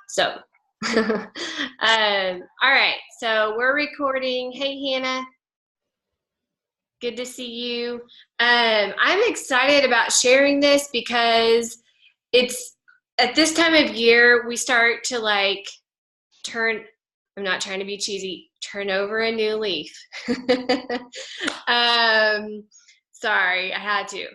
So, all right, so we're recording. Hey, Hannah, good to see you. I'm excited about sharing this because it's at this time of year we start to like turn. I'm not trying to be cheesy. Turn over a new leaf. um, Sorry, I had to.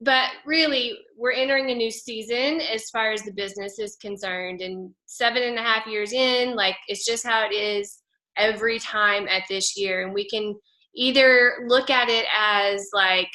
But really, we're entering a new season as far as the business is concerned. And 7.5 years in, like, it's just how it is every time at this year. And we can either look at it as like,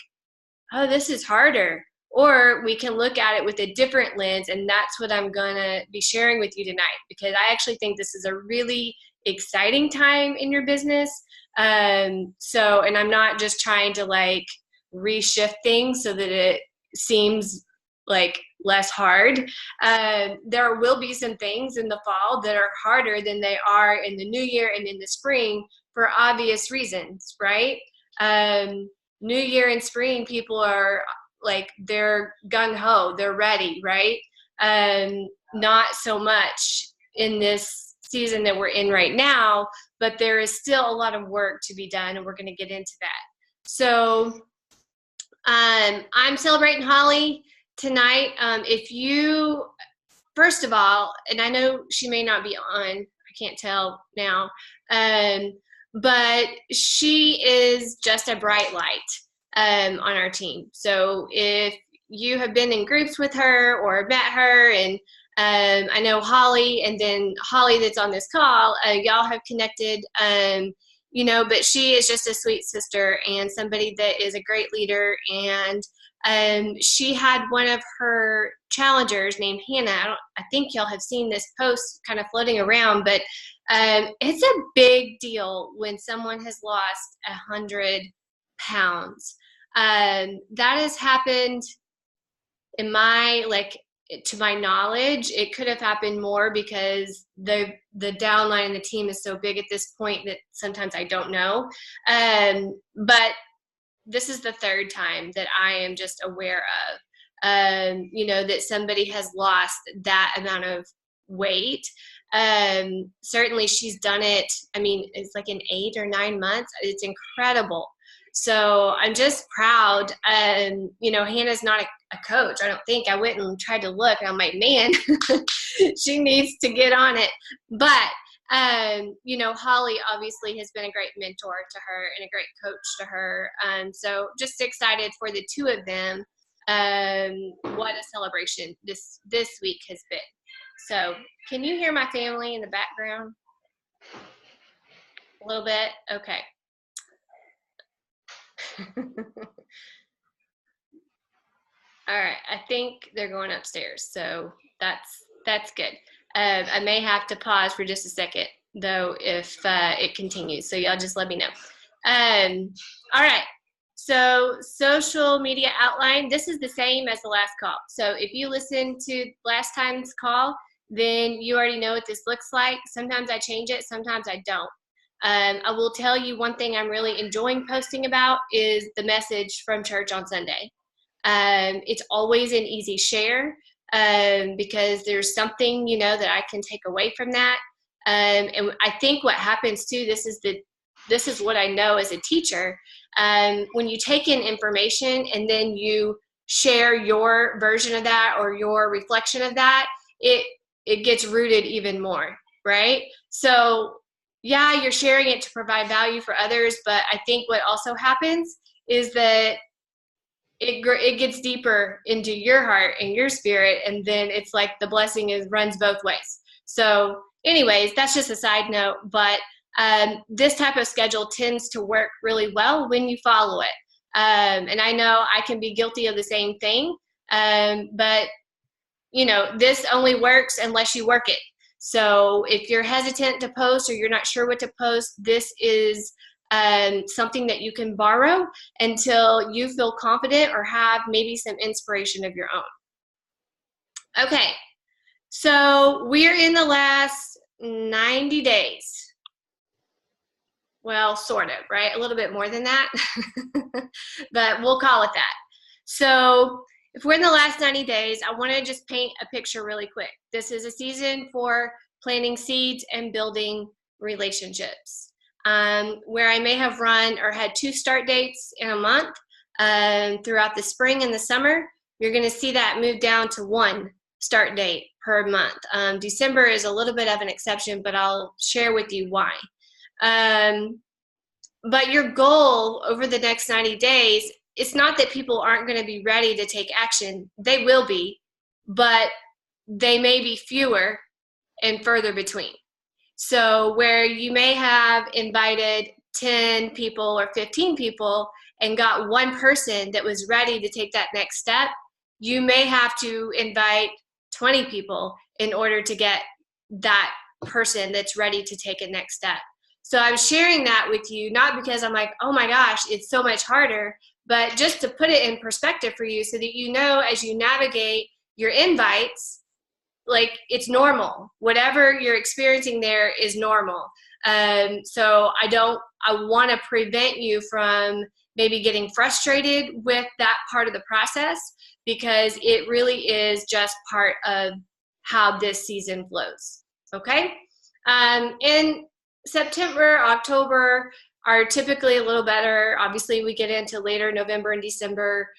oh, this is harder, or we can look at it with a different lens. And that's what I'm going to be sharing with you tonight, because I actually think this is a really exciting time in your business. And I'm not just trying to like reshift things so that it seems like less hard. There will be some things in the fall that are harder than they are in the new year and in the spring for obvious reasons, right? New year and spring, people are like, they're gung-ho, they're ready, right? Not so much in this season that we're in right now, but there is still a lot of work to be done, and we're going to get into that. So I'm celebrating Holly tonight. If you, first of all, and I know she may not be on, I can't tell now, but she is just a bright light on our team. So if you have been in groups with her or met her, and I know Holly, and then Holly that's on this call, y'all have connected, but she is just a sweet sister and somebody that is a great leader. And she had one of her challengers named Hannah. I think y'all have seen this post kind of floating around, but it's a big deal when someone has lost 100 pounds. That has happened in my, like, to my knowledge. It could have happened more because the downline in the team is so big at this point that sometimes I don't know. But this is the third time that I am just aware of, that somebody has lost that amount of weight. Certainly she's done it. I mean, it's like in 8 or 9 months. It's incredible. So I'm just proud. Hannah's not a coach. I don't think. I went and tried to look, and I'm like, man, she needs to get on it. But Holly obviously has been a great mentor to her and a great coach to her. So just excited for the two of them. What a celebration this week has been. So can you hear my family in the background? A little bit? Okay. All right, I think they're going upstairs, so that's good. I may have to pause for just a second, though, if it continues, so y'all just let me know. All right, so social media outline, this is the same as the last call. So if you listened to last time's call, then you already know what this looks like. Sometimes I change it, sometimes I don't. I will tell you one thing I'm really enjoying posting about is the message from church on Sunday. It's always an easy share because there's something, that I can take away from that. And I think what happens too, this is what I know as a teacher. When you take in information and then you share your version of that or your reflection of that, it gets rooted even more, right? So yeah, you're sharing it to provide value for others, but I think what also happens is that it gets deeper into your heart and your spirit, and then it's like the blessing runs both ways. So anyways, that's just a side note, but this type of schedule tends to work really well when you follow it. And I know I can be guilty of the same thing, but this only works unless you work it. So if you're hesitant to post or you're not sure what to post, this is something that you can borrow until you feel confident or have maybe some inspiration of your own. Okay, so we're in the last 90 days. Well, sort of, right? A little bit more than that, but we'll call it that. So if we're in the last 90 days, I want to just paint a picture really quick. This is a season for planting seeds and building relationships. Where I may have run or had 2 start dates in a month throughout the spring and the summer, you're going to see that move down to 1 start date per month. December is a little bit of an exception, but I'll share with you why. But your goal over the next 90 days, it's not that people aren't going to be ready to take action. They will be, but they may be fewer and further between. So where you may have invited 10 people or 15 people and got 1 person that was ready to take that next step, you may have to invite 20 people in order to get that person that's ready to take a next step. So I'm sharing that with you, not because I'm like, oh my gosh, it's so much harder, but just to put it in perspective for you so that you know as you navigate your invites, like it's normal. Whatever you're experiencing there is normal. So I want to prevent you from maybe getting frustrated with that part of the process, because it really is just part of how this season flows. Okay. In September, October are typically a little better. Obviously, we get into later November and December.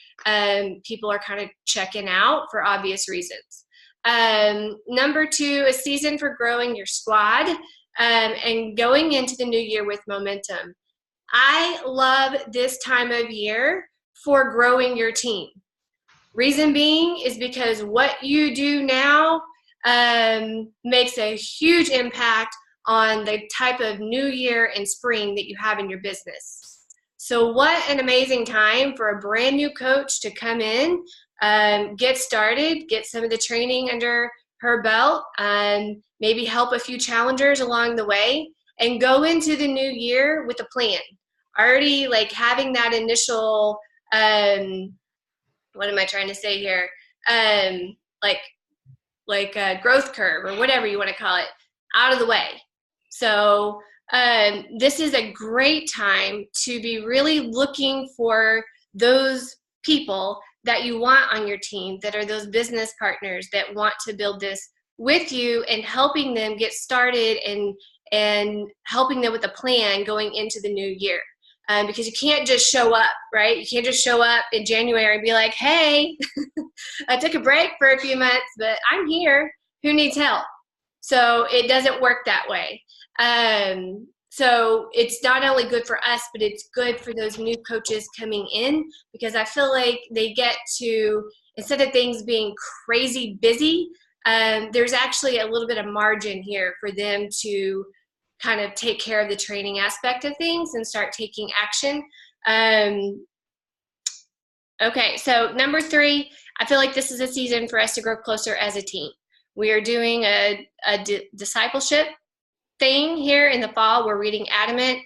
People are kind of checking out for obvious reasons. Number 2, a season for growing your squad and going into the new year with momentum. I love this time of year for growing your team. Reason being is because what you do now makes a huge impact on the type of new year and spring that you have in your business. So what an amazing time for a brand new coach to come in, get started, get some of the training under her belt, maybe help a few challengers along the way, and go into the new year with a plan. Already like having that initial, what am I trying to say here? Like a growth curve or whatever you want to call it, out of the way. So this is a great time to be really looking for those people that you want on your team, that are those business partners that want to build this with you, and helping them get started and helping them with a plan going into the new year. Because you can't just show up, right? You can't just show up in January and be like, hey, I took a break for a few months, but I'm here. Who needs help? So it doesn't work that way. So it's not only good for us, but it's good for those new coaches coming in, because I feel like they get to, instead of things being crazy busy, there's actually a little bit of margin here for them to kind of take care of the training aspect of things and start taking action. Okay, so number 3, I feel like this is a season for us to grow closer as a team. We are doing a discipleship thing here in the fall. We're reading Adamant.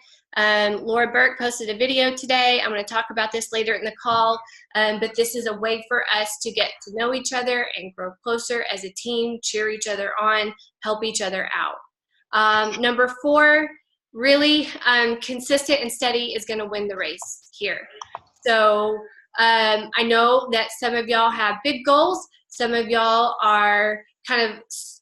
Laura Burke posted a video today. I'm going to talk about this later in the call, but this is a way for us to get to know each other and grow closer as a team, cheer each other on, help each other out. Number 4, really consistent and steady is going to win the race here. So I know that some of y'all have big goals. Some of y'all are kind of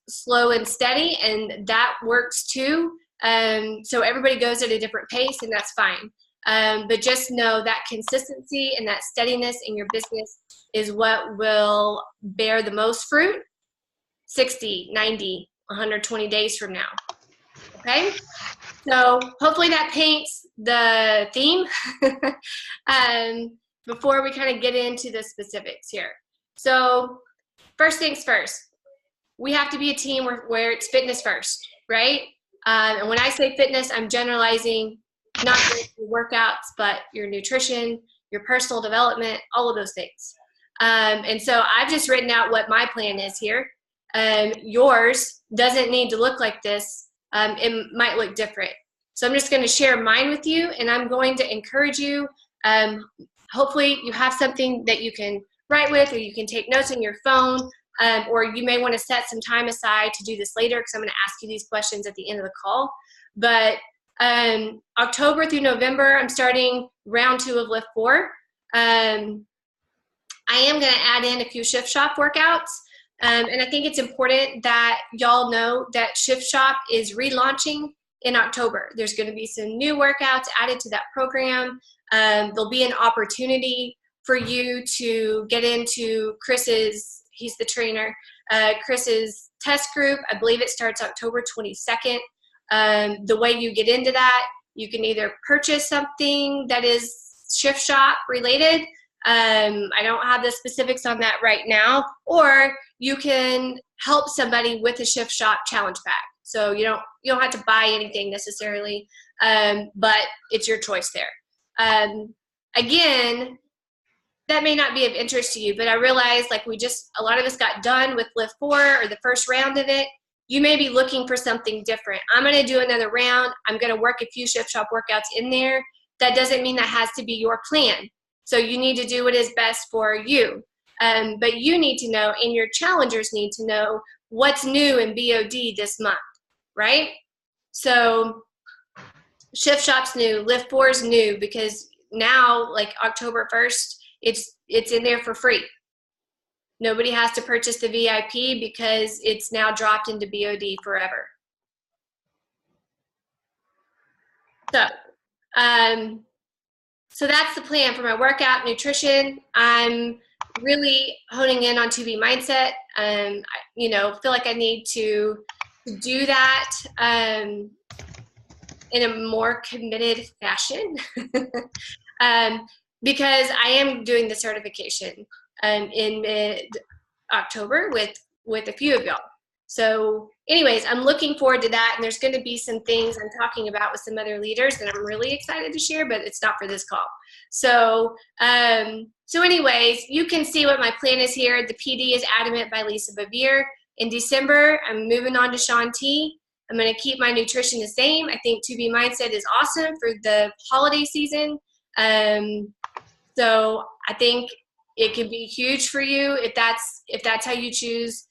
slow and steady, and that works too. So everybody goes at a different pace, and that's fine. But just know that consistency and that steadiness in your business is what will bear the most fruit 60, 90, 120 days from now. Okay? So hopefully that paints the theme before we kind of get into the specifics here. So first things first, we have to be a team where it's fitness first, right? And when I say fitness, I'm generalizing not just your workouts, but your nutrition, your personal development, all of those things. And so I've just written out what my plan is here. Yours doesn't need to look like this. It might look different. So I'm just going to share mine with you, and I'm going to encourage you. Hopefully you have something that you can write with, or you can take notes on your phone, or you may want to set some time aside to do this later, because I'm going to ask you these questions at the end of the call. But October through November, I'm starting round 2 of Lift 4. I am going to add in a few Shift Shop workouts. And I think it's important that y'all know that Shift Shop is relaunching in October. There's going to be some new workouts added to that program. There'll be an opportunity for you to get into Chris's, he's the trainer, Chris's test group. I believe it starts October 22nd. The way you get into that, you can either purchase something that is Shift Shop related. I don't have the specifics on that right now, or you can help somebody with a Shift Shop challenge pack. So you don't have to buy anything necessarily, but it's your choice there. Again, that may not be of interest to you, but I realize like a lot of us got done with Lift 4 or the first round of it. You may be looking for something different. I'm going to do another round. I'm going to work a few Shift Shop workouts in there. That doesn't mean that has to be your plan. So you need to do what is best for you. But you need to know, and your challengers need to know what's new in BOD this month, right? So Shift Shop's new, Lift 4 is new, because now, like October 1st, it's in there for free. Nobody has to purchase the VIP because it's now dropped into BOD forever. So that's the plan for my workout, nutrition. I'm really honing in on 2B mindset. Feel like I need to do that in a more committed fashion because I am doing the certification in mid-October with a few of y'all. So anyways, I'm looking forward to that, and there's going to be some things I'm talking about with some other leaders that I'm really excited to share, but it's not for this call. So anyways, you can see what my plan is here. The PD is Adamant by Lisa Bevere. In December, I'm moving on to Shaun T. I'm going to keep my nutrition the same. I think 2B Mindset is awesome for the holiday season. So I think it could be huge for you if that's how you choose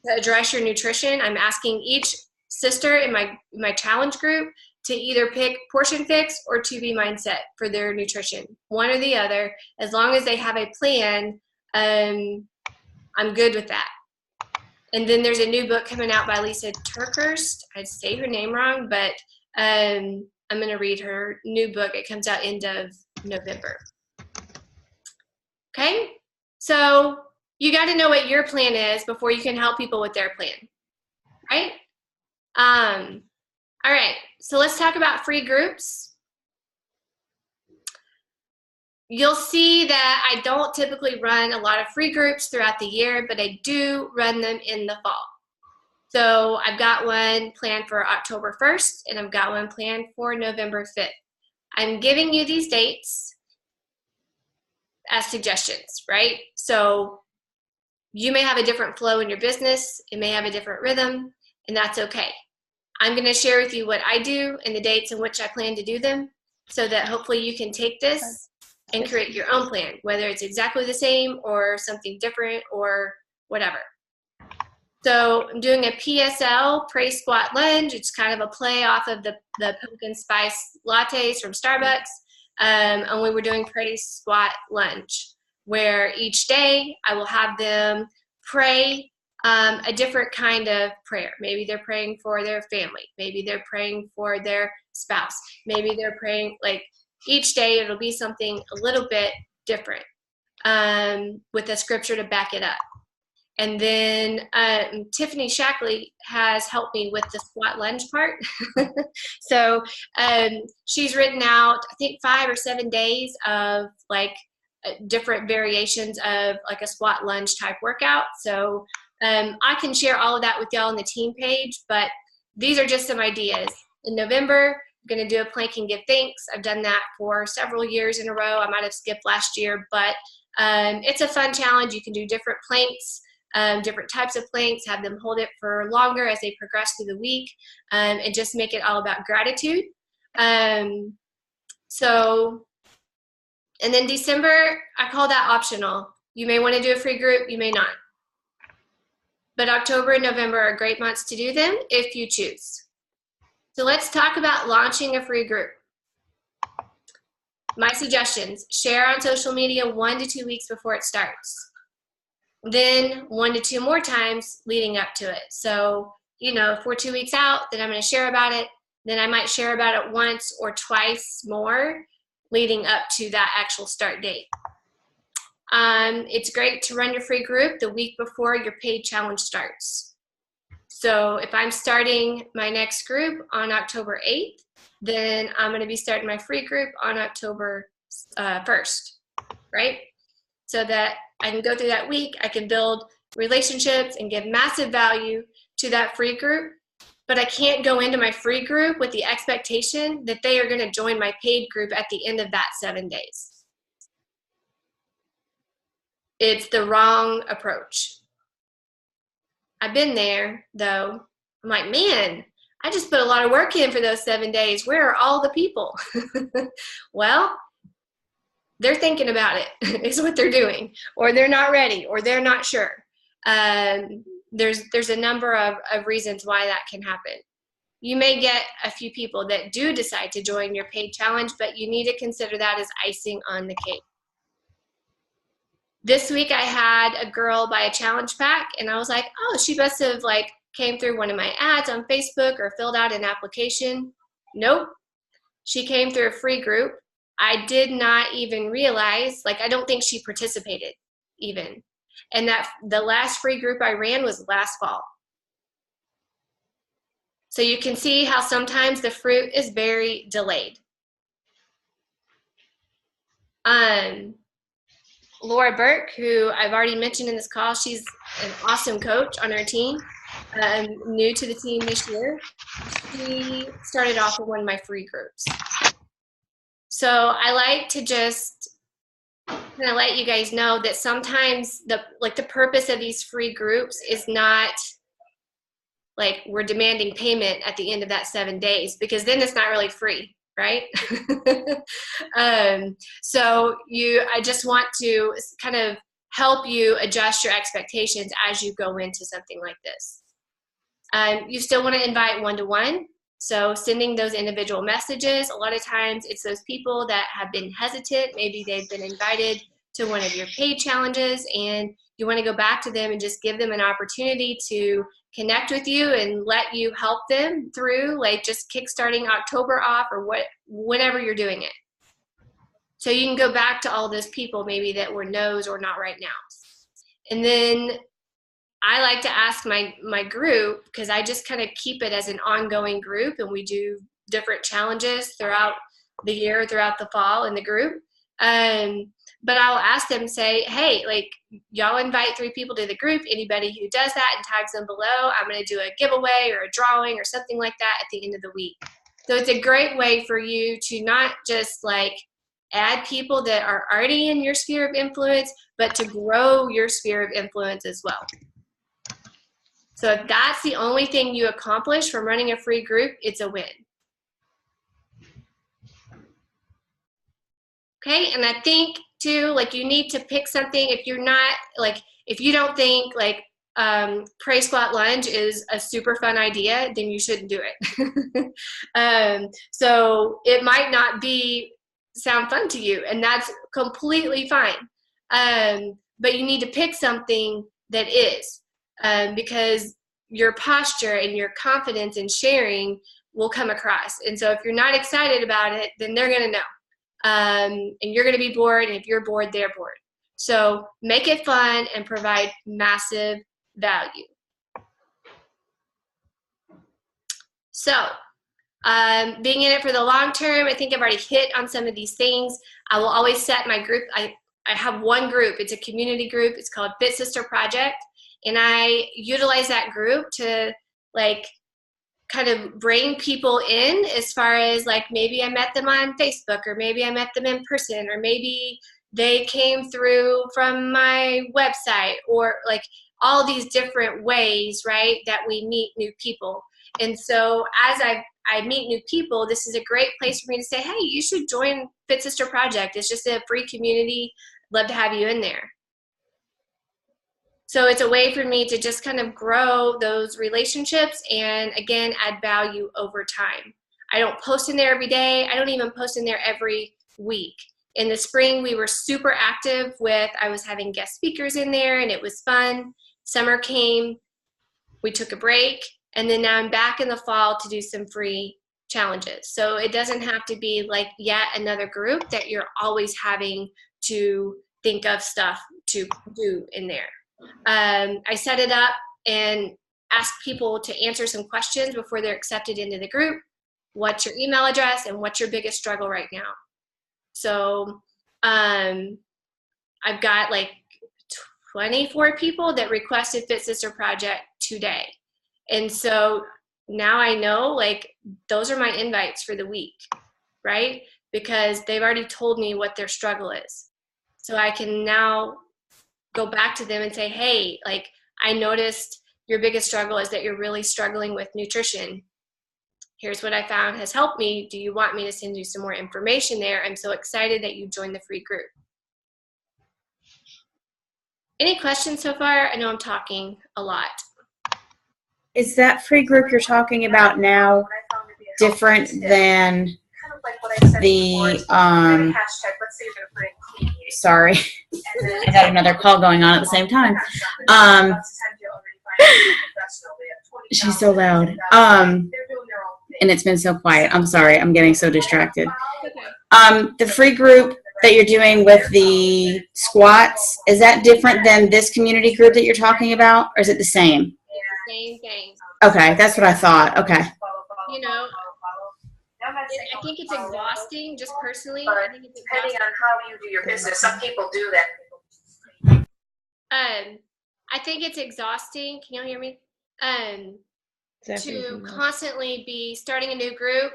to address your nutrition. I'm asking each sister in my challenge group to either pick Portion Fix or 2B Mindset for their nutrition, one or the other. As long as they have a plan, I'm good with that. And then there's a new book coming out by Lisa Turkhurst. I'd say her name wrong, but I'm going to read her new book. It comes out end of November. Okay, so you got to know what your plan is before you can help people with their plan, right? All right, so let's talk about free groups. You'll see that I don't typically run a lot of free groups throughout the year, but I do run them in the fall. So I've got one planned for October 1st, and I've got one planned for November 5th. I'm giving you these dates as suggestions, right? So you may have a different flow in your business. It may have a different rhythm, and that's okay. I'm going to share with you what I do and the dates in which I plan to do them so that hopefully you can take this and create your own plan, whether it's exactly the same or something different or whatever. So I'm doing a PSL, Praise Squat Lunge. It's kind of a play off of the pumpkin spice lattes from Starbucks. And we were doing Praise Squat Lunge, where each day I will have them pray a different kind of prayer. Maybe they're praying for their family. Maybe they're praying for their spouse. Maybe they're praying, like each day it'll be something a little bit different with a scripture to back it up. And then Tiffany Shackley has helped me with the squat lunge part. So she's written out, I think, 5 or 7 days of like different variations of like a squat lunge type workout. So I can share all of that with y'all on the team page, but these are just some ideas. In November, I'm going to do a plank and give thanks. I've done that for several years in a row. I might have skipped last year, but it's a fun challenge. You can do different planks. Different types of planks, have them hold it for longer as they progress through the week, and just make it all about gratitude. And then December, I call that optional. You may want to do a free group, you may not. But October and November are great months to do them if you choose. So let's talk about launching a free group. My suggestions: share on social media 1 to 2 weeks before it starts. Then 1 to 2 more times leading up to it. So, you know, if we're 2 weeks out, then I'm going to share about it. Then I might share about it once or twice more leading up to that actual start date. It's great to run your free group the week before your paid challenge starts. So if I'm starting my next group on October 8th, then I'm going to be starting my free group on October 1st, right? So that I can go through that week, I can build relationships and give massive value to that free group, but I can't go into my free group with the expectation that they are going to join my paid group at the end of that 7 days. It's the wrong approach. I've been there, though. I'm like, man, I just put a lot of work in for those 7 days. Where are all the people? Well, they're thinking about it, is what they're doing, or they're not ready, or they're not sure. There's a number of reasons why that can happen. You may get a few people that do decide to join your paid challenge, but you need to consider that as icing on the cake. This week I had a girl buy a challenge pack, and I was like, oh, she must have like came through one of my ads on Facebook or filled out an application. Nope. She came through a free group. I did not even realize, like, I don't think she participated even. And that the last free group I ran was last fall. So you can see how sometimes the fruit is very delayed. Laura Burke, who I've already mentioned in this call, she's an awesome coach on our team, new to the team this year. She started off with one of my free groups. So I like to just kind of let you guys know that sometimes the purpose of these free groups is not like we're demanding payment at the end of that 7 days, because then it's not really free, right? So I just want to kind of help you adjust your expectations as you go into something like this. You still want to invite one-to-one. So sending those individual messages, a lot of times it's those people that have been hesitant. Maybe they've been invited to one of your paid challenges, and you want to go back to them and just give them an opportunity to connect with you and let you help them through, like just kickstarting October off or whenever you're doing it. So you can go back to all those people maybe that were no's or not right now. And then I like to ask my group, because I just kind of keep it as an ongoing group, and we do different challenges throughout the year, throughout the fall in the group. But I'll ask them, say, hey, like, y'all invite 3 people to the group. Anybody who does that and tags them below, I'm going to do a giveaway or a drawing or something like that at the end of the week. So it's a great way for you to not just like add people that are already in your sphere of influence, but to grow your sphere of influence as well. So if that's the only thing you accomplish from running a free group, it's a win. Okay, and I think too, like, you need to pick something. If you're not, like, if you don't think like pray squat lunge is a super fun idea, then you shouldn't do it. So it might not sound fun to you, and that's completely fine. But you need to pick something that is, because your posture and your confidence in sharing will come across. And so if you're not excited about it, then they're going to know. And you're going to be bored, and if you're bored, they're bored. So make it fun and provide massive value. So being in it for the long term, I think I've already hit on some of these things. I will always set my group. I have one group. It's a community group. It's called Fit Sister Project. And I utilize that group to like kind of bring people in, as far as like maybe I met them on Facebook, or maybe I met them in person, or maybe they came through from my website, or like all these different ways, right, that we meet new people. And so as I meet new people, this is a great place for me to say, hey, you should join Fit Sister Project. It's just a free community. Love to have you in there. So it's a way for me to just kind of grow those relationships and, again, add value over time. I don't post in there every day. I don't even post in there every week. In the spring, we were super active I was having guest speakers in there, and it was fun. Summer came, we took a break, and then now I'm back in the fall to do some free challenges. So it doesn't have to be like yet another group that you're always having to think of stuff to do in there. I set it up and ask people to answer some questions before they're accepted into the group. What's your email address and what's your biggest struggle right now? So I've got like 24 people that requested Fit Sister Project today. And so now I know, like, those are my invites for the week, right? Because they've already told me what their struggle is. So I can now go back to them and say, hey, like, I noticed your biggest struggle is that you're really struggling with nutrition. Here's what I found has helped me. Do you want me to send you some more information there? I'm so excited that you joined the free group. Any questions so far? I know I'm talking a lot. Is that free group you're talking about now different than the, sorry, I got another call going on at the same time. She's so loud. And it's been so quiet. I'm sorry. I'm getting so distracted. The free group that you're doing with the squats, is that different than this community group that you're talking about, or is it the same? Same thing. Okay, that's what I thought. Okay. You know, I think it's exhausting, just personally. I think it's depending on how you do your business. Some people do that. I think it's exhausting. Can y'all hear me? To constantly be starting a new group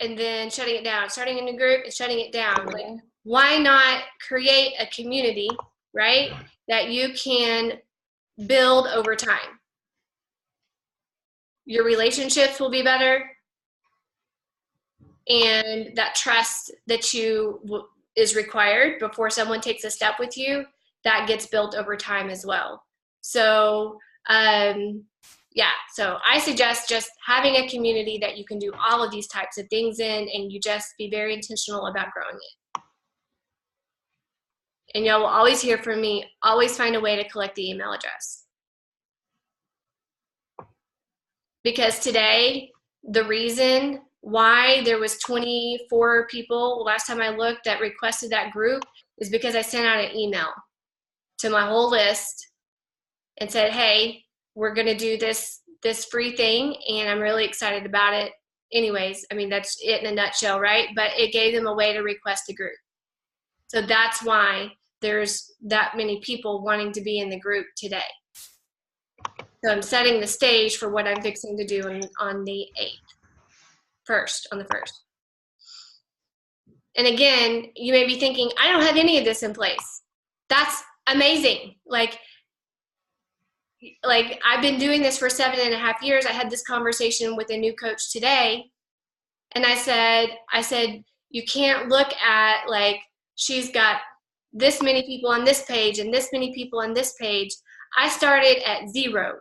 and then shutting it down, starting a new group and shutting it down. Like, why not create a community, right, that you can build over time? Your relationships will be better, and that trust that is required before someone takes a step with you, that gets built over time as well. So yeah, so I suggest just having a community that you can do all of these types of things in, and you just be very intentional about growing it. And y'all will always hear from me. Always find a way to collect the email address. Because today, the reason why there was 24 people last time I looked that requested that group is because I sent out an email to my whole list and said, hey, we're going to do this free thing, and I'm really excited about it. Anyways, I mean, that's it in a nutshell, right? But it gave them a way to request a group. So that's why there's that many people wanting to be in the group today. So I'm setting the stage for what I'm fixing to do on the 8th, on the 1st. And again, you may be thinking, I don't have any of this in place. That's amazing. Like I've been doing this for 7.5 years. I had this conversation with a new coach today, and I said, you can't look at, like, she's got this many people on this page and this many people on this page. I started at 0.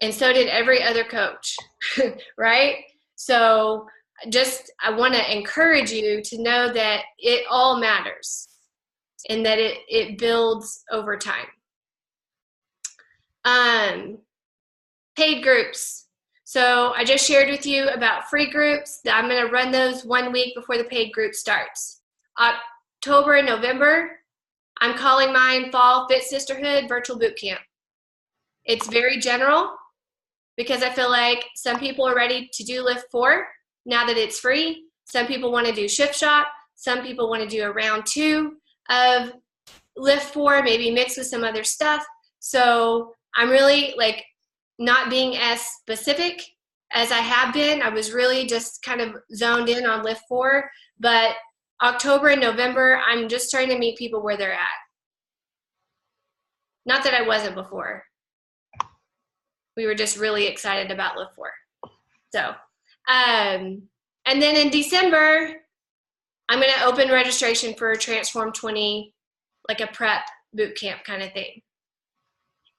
And so did every other coach, right? So I want to encourage you to know that it all matters and that it builds over time. Paid groups. So I just shared with you about free groups. I'm going to run those 1 week before the paid group starts. October and November, I'm calling mine Fall Fit Sisterhood Virtual Boot Camp. It's very general because I feel like some people are ready to do Lift 4 now that it's free. Some people want to do Shift Shop. Some people want to do a round 2 of Lift 4, maybe mixed with some other stuff. So I'm really not being as specific as I have been. I was really just kind of zoned in on Lift 4, but October and November, I'm just trying to meet people where they're at. Not that I wasn't before. We were just really excited about Lift 4. So, and then in December, I'm going to open registration for Transform 20, like a prep boot camp kind of thing.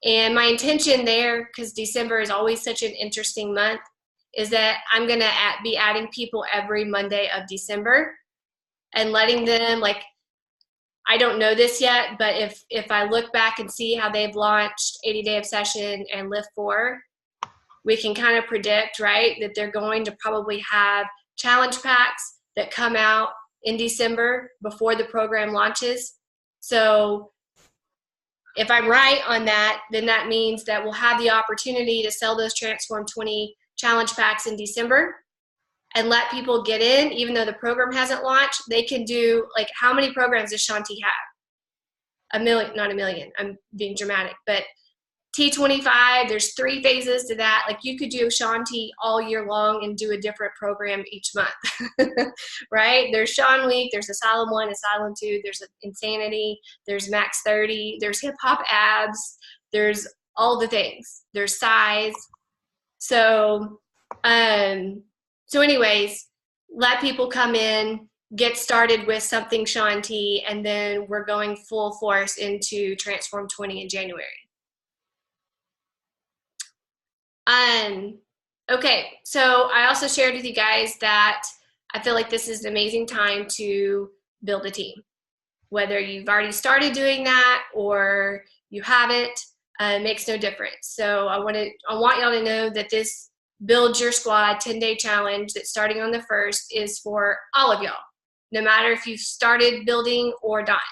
And my intention there, because December is always such an interesting month, is that I'm going to be adding people every Monday of December and letting them, like, I don't know this yet, but if I look back and see how they've launched 80 Day Obsession and Lift 4, we can kind of predict, right, that they're going to probably have challenge packs that come out in December before the program launches. So if I'm right on that, then that means that we'll have the opportunity to sell those Transform 20 challenge packs in December and let people get in, even though the program hasn't launched. They can do, like, how many programs does Shanti have? 1 million, not 1 million, I'm being dramatic, but T25, there's 3 phases to that. Like, you could do Shanti all year long and do a different program each month, right? There's Sean Week, there's Asylum 1, Asylum 2, there's Insanity, there's Max 30, there's Hip Hop Abs, there's all the things. There's Size. So anyways, let people come in, get started with something Shanti, and then we're going full force into Transform 20 in January. Okay, so I also shared with you guys that I feel like this is an amazing time to build a team. Whether you've already started doing that or you haven't, makes no difference. So I want y'all to know that this Build Your Squad 10-day challenge that's starting on the 1st is for all of y'all, no matter if you've started building or not.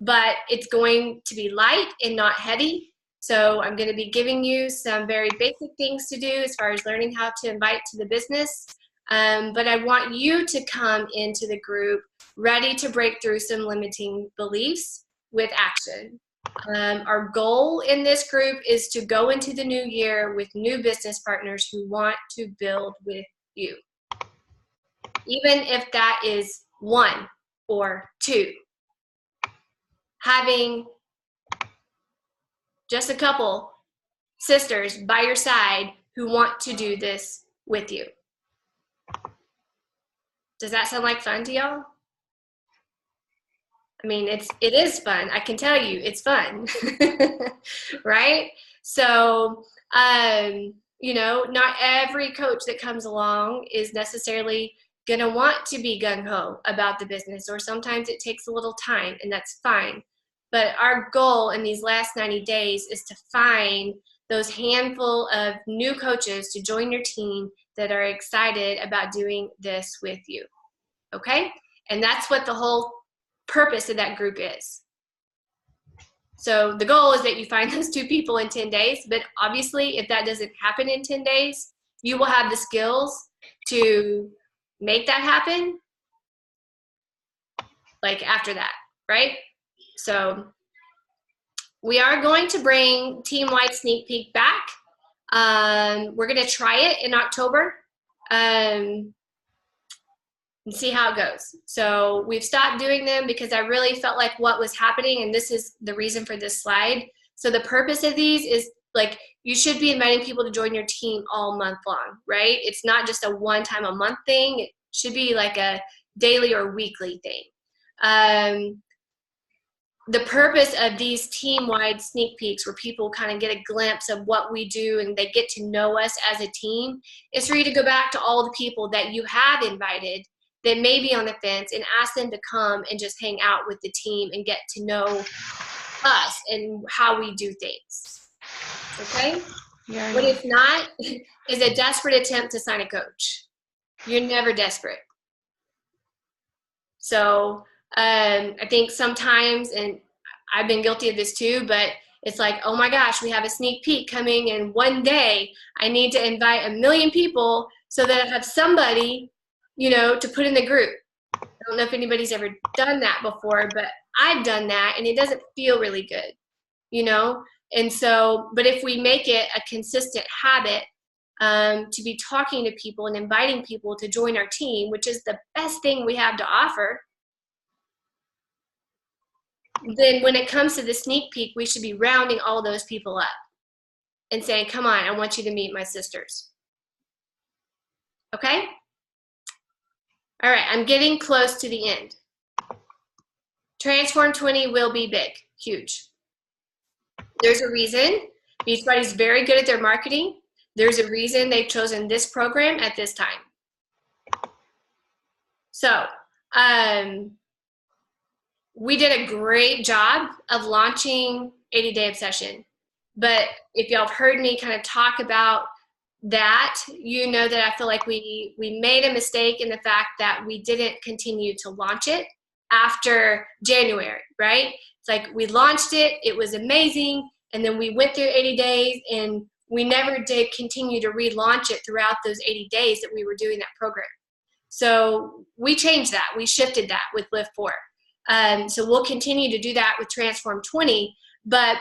But it's going to be light and not heavy. So I'm going to be giving you some very basic things to do as far as learning how to invite to the business. But I want you to come into the group ready to break through some limiting beliefs with action. Our goal in this group is to go into the new year with new business partners who want to build with you. Even if that is 1 or 2. Having just a couple sisters by your side who want to do this with you. Does that sound like fun to y'all? I mean, it is fun. I can tell you it's fun, right? So, you know, not every coach that comes along is necessarily going to want to be gung-ho about the business, or sometimes it takes a little time, and that's fine. But our goal in these last 90 days is to find those handful of new coaches to join your team that are excited about doing this with you, okay? And that's what the whole purpose of that group is. So the goal is that you find those 2 people in 10 days, but obviously if that doesn't happen in 10 days, you will have the skills to make that happen, like, after that, right? So we are going to bring team-wide sneak peek back. We're going to try it in October and see how it goes. So we've stopped doing them because I really felt like what was happening, and this is the reason for this slide. So the purpose of these is, like, you should be inviting people to join your team all month long, right? It's not just a one-time a month thing. It should be like a daily or weekly thing. The purpose of these team-wide sneak peeks, where people kind of get a glimpse of what we do and they get to know us as a team, is for you to go back to all the people that you have invited that may be on the fence and ask them to come and just hang out with the team and get to know us and how we do things, okay? Yeah, what if not is a desperate attempt to sign a coach. You're never desperate. So I think sometimes, and I've been guilty of this too, but it's like, oh my gosh, we have a sneak peek coming, and one day I need to invite 1 million people so that I have somebody, you know, to put in the group. I don't know if anybody's ever done that before, but I've done that, and it doesn't feel really good, you know? And so, but if we make it a consistent habit to be talking to people and inviting people to join our team, which is the best thing we have to offer, then when it comes to the sneak peek, we should be rounding all those people up and saying, come on, I want you to meet my sisters. Okay? All right, I'm getting close to the end. Transform 20 will be big, huge. There's a reason. Beachbody's very good at their marketing. There's a reason they've chosen this program at this time. So we did a great job of launching 80-Day Obsession. But if y'all have heard me kind of talk about that, you know that I feel like we made a mistake in the fact that we didn't continue to launch it after January, right? It's like we launched it, it was amazing, and then we went through 80 days and we never did continue to relaunch it throughout those 80 days that we were doing that program. So we changed that, we shifted that with Live 4. So we'll continue to do that with Transform 20, but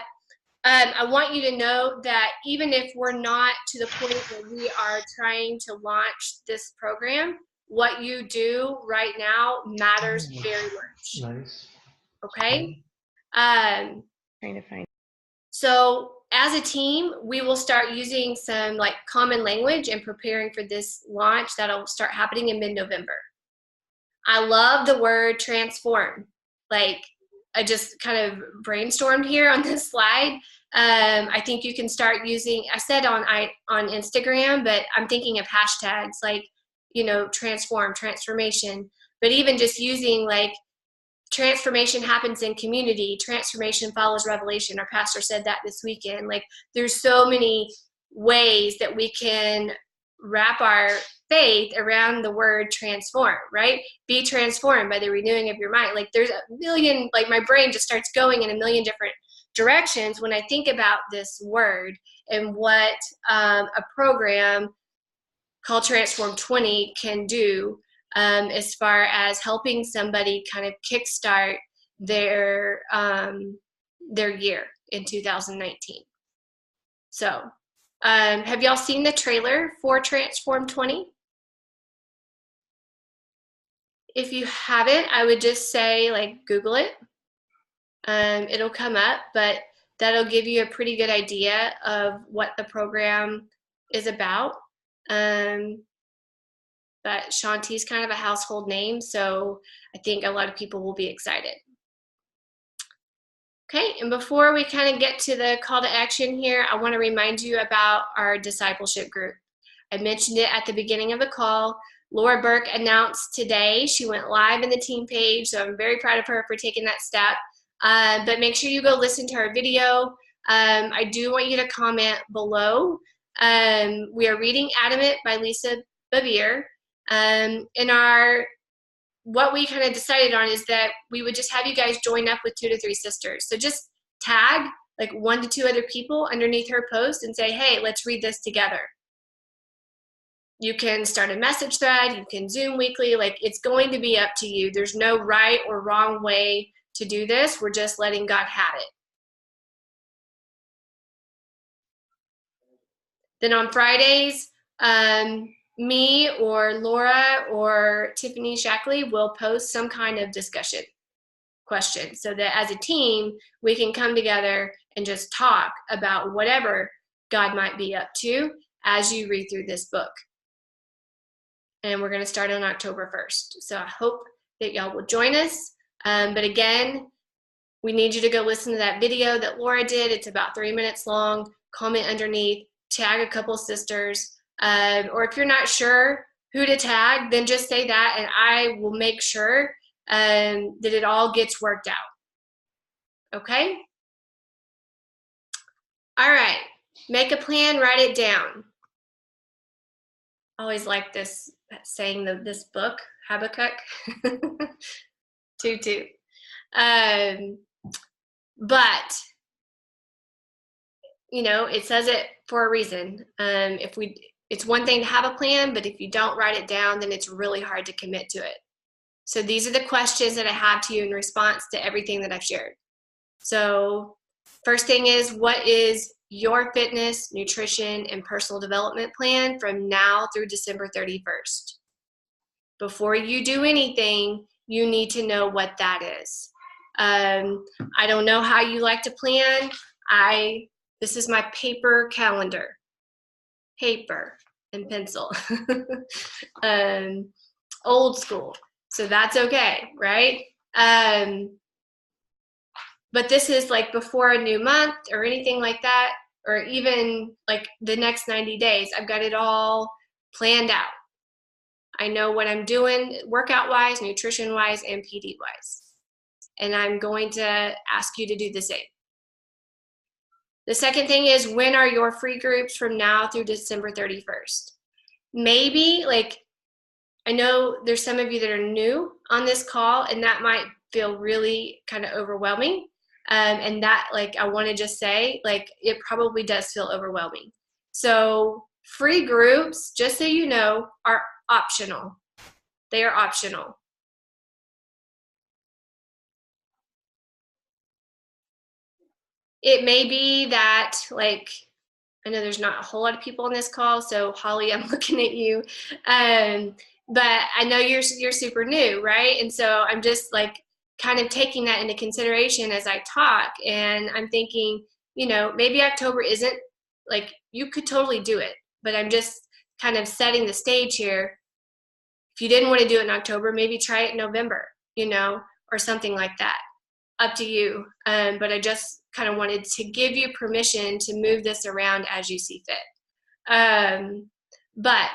I want you to know that even if we're not to the point where we are trying to launch this program, what you do right now matters very much. Nice. Okay? Trying to find. So as a team, we will start using some like common language and preparing for this launch that'll start happening in mid-November. I love the word transform. Like, I just kind of brainstormed here on this slide. I think you can start using, I said on Instagram, but I'm thinking of hashtags like, you know, transform, transformation, but even just using like transformation happens in community, transformation follows revelation. Our pastor said that this weekend. Like, there's so many ways that we can wrap our faith around the word transform, right? Be transformed by the renewing of your mind. Like, there's a million, like my brain just starts going in a million different directions when I think about this word and what a program called Transform 20 can do as far as helping somebody kind of kickstart their year in 2019. So have y'all seen the trailer for Transform 20? If you haven't, I would just say, like, Google it. It'll come up, but that'll give you a pretty good idea of what the program is about. But Shanti's kind of a household name, so I think a lot of people will be excited. Okay, and before we kind of get to the call to action here, I want to remind you about our discipleship group. I mentioned it at the beginning of the call. Laura Burke announced today she went live in the team page, so I'm very proud of her for taking that step. But make sure you go listen to our video. I do want you to comment below. We are reading Adamant by Lisa Bevere. What we kind of decided on is that we would just have you guys join up with 2 to 3 sisters. So just tag like 1 to 2 other people underneath her post and say, hey, let's read this together. You can start a message thread, you can Zoom weekly, like, it's going to be up to you. There's no right or wrong way to do this. We're just letting God have it. Then on Fridays, me or Laura or Tiffany Shackley will post some kind of discussion question so that as a team, we can come together and just talk about whatever God might be up to as you read through this book. And we're going to start on October 1st. So I hope that y'all will join us. But again, we need you to go listen to that video that Laura did. It's about 3 minutes long. Comment underneath, tag a couple sisters. Or if you're not sure who to tag, then just say that and I will make sure that it all gets worked out. Okay? All right. Make a plan, write it down. I always like this saying this book, Habakkuk. 2:2. But you know, it says it for a reason. It's one thing to have a plan, but if you don't write it down, then it's really hard to commit to it. So these are the questions that I have to you in response to everything that I've shared. So first thing is, what is your fitness, nutrition, and personal development plan from now through December 31st? Before you do anything, you need to know what that is. I don't know how you like to plan. This is my paper calendar. Paper and pencil. Old school. So that's okay, right? But this is like before a new month or anything like that, or even like the next 90 days. I've got it all planned out. I know what I'm doing workout-wise, nutrition-wise, and PD-wise. And I'm going to ask you to do the same. The second thing is, when are your free groups from now through December 31st? Maybe, like, I know there's some of you that are new on this call, and that might feel really kind of overwhelming. And that, like, I want to just say, like, it probably does feel overwhelming. So free groups, just so you know, are optional. They are optional. It may be that, like, I know there's not a whole lot of people on this call, so Holly, I'm looking at you. But I know you're super new, right? And so I'm just like kind of taking that into consideration as I talk. And I'm thinking, you know, maybe October isn't, like, you could totally do it, but I'm just kind of setting the stage here. If you didn't want to do it in October, maybe try it in November, you know, or something like that. Up to you. But I just kind of wanted to give you permission to move this around as you see fit. But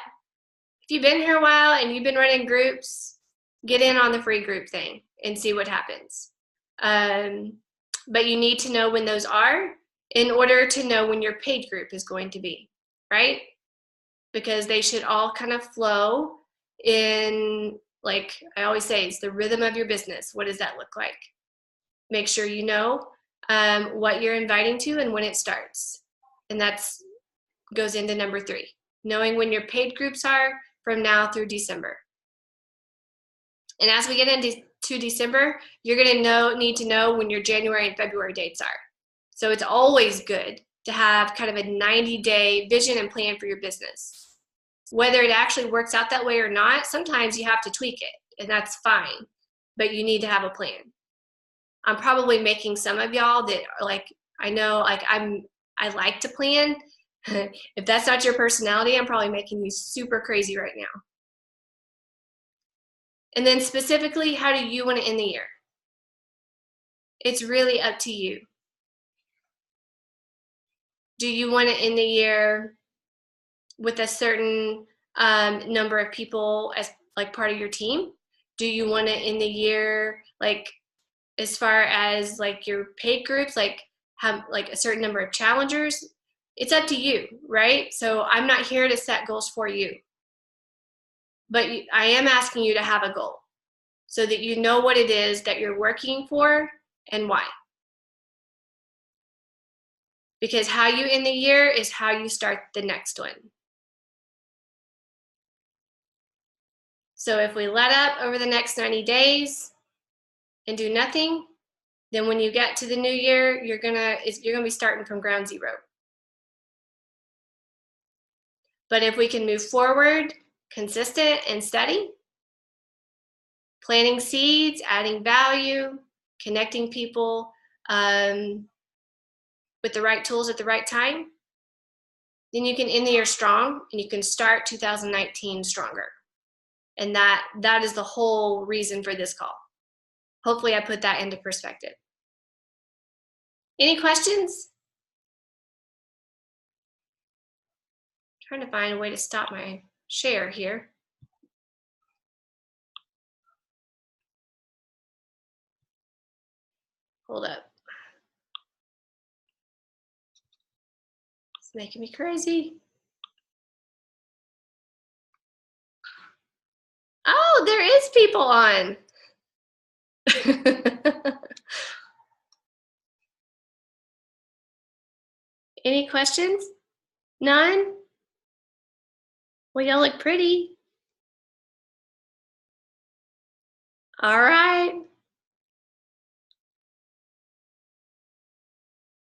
if you've been here a while and you've been running groups, get in on the free group thing and see what happens. But you need to know when those are in order to know when your paid group is going to be, right? Because they should all kind of flow in, like I always say, it's the rhythm of your business. What does that look like? Make sure you know what you're inviting to and when it starts. And that's goes into number 3, knowing when your paid groups are from now through December. And as we get into December, you're going to need to know when your January and February dates are. So it's always good to have kind of a 90-day vision and plan for your business. Whether it actually works out that way or not, sometimes you have to tweak it, and that's fine. But you need to have a plan. I'm probably making some of y'all that are like, I know, like I like to plan. If that's not your personality, I'm probably making you super crazy right now. And then specifically, how do you want to end the year? It's really up to you. Do you want to end the year with a certain number of people as like part of your team? Do you want to end the year like as far as like your paid groups, like have like a certain number of challengers? It's up to you, right? So I'm not here to set goals for you, but I am asking you to have a goal so that you know what it is that you're working for and why. Because how you end the year is how you start the next one. So if we let up over the next 90 days and do nothing, then when you get to the new year, you're gonna be starting from ground zero. But if we can move forward, consistent and steady, planting seeds, adding value, connecting people with the right tools at the right time, then you can end the year strong and you can start 2019 stronger. And that is the whole reason for this call. Hopefully I put that into perspective. Any questions? Trying to find a way to stop my share here. Hold up. It's making me crazy. Oh, there is people on. Any questions? None? Well, y'all look pretty. All right.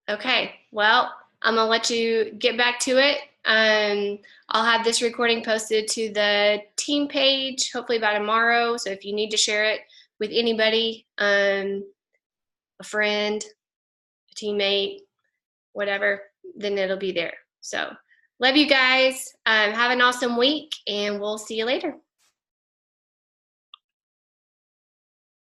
Okay, well, I'm gonna let you get back to it. I'll have this recording posted to the team page, hopefully by tomorrow. So if you need to share it with anybody, a friend, a teammate, whatever, then it'll be there. So love you guys. Have an awesome week, and we'll see you later.